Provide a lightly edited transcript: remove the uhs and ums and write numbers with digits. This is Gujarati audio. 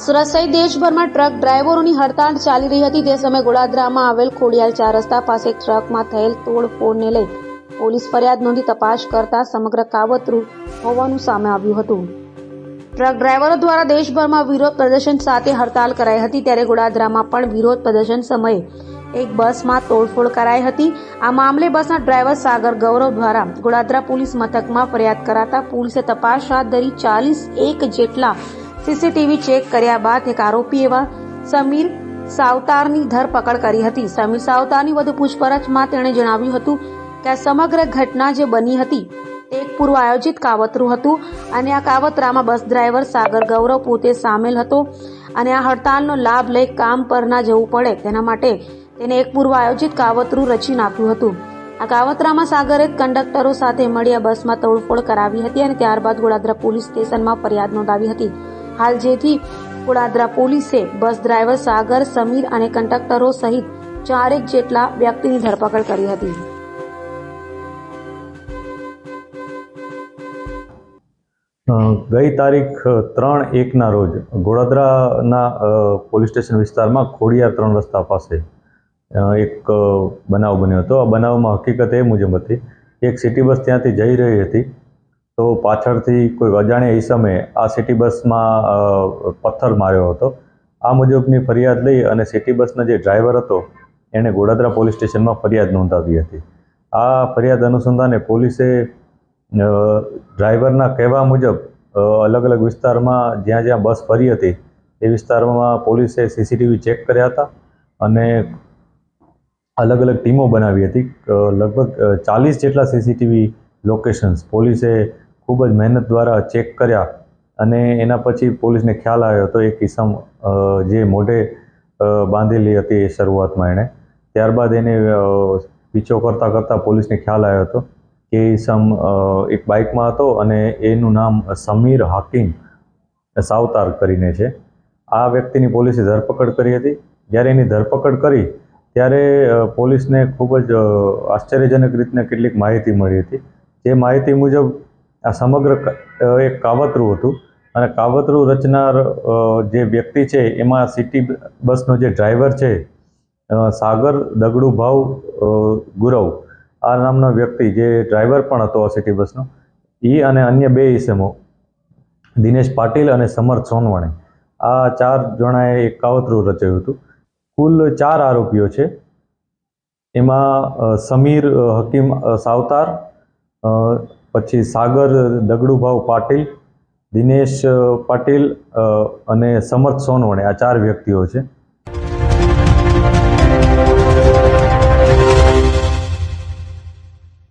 સુરત સહિત દેશભરમાં ટ્રક ડ્રાઈવરોની હડતાળ ચાલી રહી હતી. તે સમયે ગોળાદરામાં આવેલ ખોડિયાલ 4 રસ્તા પાસે એક ટ્રકમાં થયેલ તોડફોડને લઈ પોલીસ ફરિયાદ નોંધી તપાસ કરતા સમગ્ર કાવતરું હોવાનું સામે આવ્યું હતું. ટ્રક ડ્રાઈવરો દ્વારા દેશભરમાં વિરોધ પ્રદર્શન સાથે હડતાળ કરાઈ હતી, ત્યારે ગોળાદરામાં પણ વિરોધ પ્રદર્શન સમયે એક બસમાં તોડફોડ કરાઈ હતી. આ મામલે બસના ડ્રાઈવર સાગર ગૌરવ દ્વારા ગોળાદરા પોલીસ મથકમાં ફરિયાદ કરાતા પોલીસે તપાસ હાથ ધરી 41 જેટલા સીસીટીવી ચેક કર્યા બાદ એક આરોપી એવા સમીર સાવતારની ધરપકડ કરી હતી. સમીર સાવતારની વધુ પૂછપરછમાં તેણે જણાવ્યું હતું કે આ સમગ્ર ઘટના જે બની હતી તે એક પૂર્વ આયોજિત કાવતરું હતું અને આ કાવતરામાં બસ ડ્રાઈવર સાગર ગૌરવ પોતે સામેલ હતો અને આ હડતાલનો લાભ લઈ કામ પર ના જવું પડે તેના માટે તેને એક પૂર્વ આયોજિત કાવતરું રચી નાખ્યું હતું. આ કાવતરામાં સાગરે કંડક્ટરો સાથે મળી આ બસમાં તોડફોડ કરાવી હતી અને ત્યારબાદ ગોળાદરા પોલીસ સ્ટેશનમાં ફરિયાદ નોંધાવી હતી. હાલ જેથી ગોળાદરા પોલીસે બસ ડ્રાઈવર સાગર, સમીર અને કંડક્ટરો સહિત 4 જેટલા વ્યક્તિની ધરપકડ કરી હતી. ગઈ તારીખ 3/1ના રોજ ગોળાદરાના પોલીસ સ્ટેશન વિસ્તારમાં ખોડિયાર 3 રસ્તા પાસે એક બનાવ બન્યો હતો. આ બનાવમાં હકીકત એ મુજબ હતી કે એક સિટી બસ ત્યાંથી જઈ રહી હતી, તો પાછળથી કોઈ અજાણ્યા ઈસમે આ સિટી બસમાં પથ્થર માર્યો હતો. આ મુજબની ફરિયાદ લઈ અને સિટી બસનો જે ડ્રાઈવર હતો એણે ગોળાદરા પોલીસ સ્ટેશનમાં ફરિયાદ નોંધાવી હતી. આ ફરિયાદ અનુસંધાને પોલીસે ડ્રાઈવરના કહેવા મુજબ અલગ અલગ વિસ્તારમાં જ્યાં જ્યાં બસ ફરી હતી એ વિસ્તારમાં પોલીસે સીસીટીવી ચેક કર્યા હતા અને અલગ અલગ ટીમો બનાવી હતી. લગભગ 40 જેટલા સીસીટીવી લોકેશન્સ પોલીસે ખૂબ જ મહેનત દ્વારા ચેક કર્યા અને એના પછી પોલીસને ખ્યાલ આવ્યો હતો એક ઈસમ જે મોઢે બાંધેલી હતી એ શરૂઆતમાં એણે. ત્યારબાદ એને પીછો કરતાં કરતાં પોલીસને ખ્યાલ આવ્યો હતો કે ઈસમ એક બાઇકમાં હતો અને એનું નામ સમીર હાકીમ સાવતાર કરીને છે. આ વ્યક્તિની પોલીસે ધરપકડ કરી હતી. જ્યારે એની ધરપકડ કરી ત્યારે પોલીસને ખૂબ જ આશ્ચર્યજનક રીતના કેટલીક માહિતી મળી હતી. જે માહિતી મુજબ આ સમગ્ર એક કાવતરું હતું અને કાવતરું રચનાર જે વ્યક્તિ છે એમાં સિટી બસનો જે ડ્રાઈવર છે સાગર દગડુભાઉ ગુરવ આ નામનો વ્યક્તિ જે ડ્રાઈવર પણ હતો આ સિટી બસનો, એ અને અન્ય 2 ઈસમો દિનેશ પાટીલ અને સમર્થ સોનવણે આ 4 જણાએ એક કાવતરું રચ્યું હતું. કુલ 4 આરોપીઓ છે. એમાં સમીર હકીમ સાવતાર, પછી સાગર દગડુભાઉ પાટીલ, દિનેશ પાટીલ અને સમર્થ સોનવણે આ 4 વ્યક્તિઓ છે.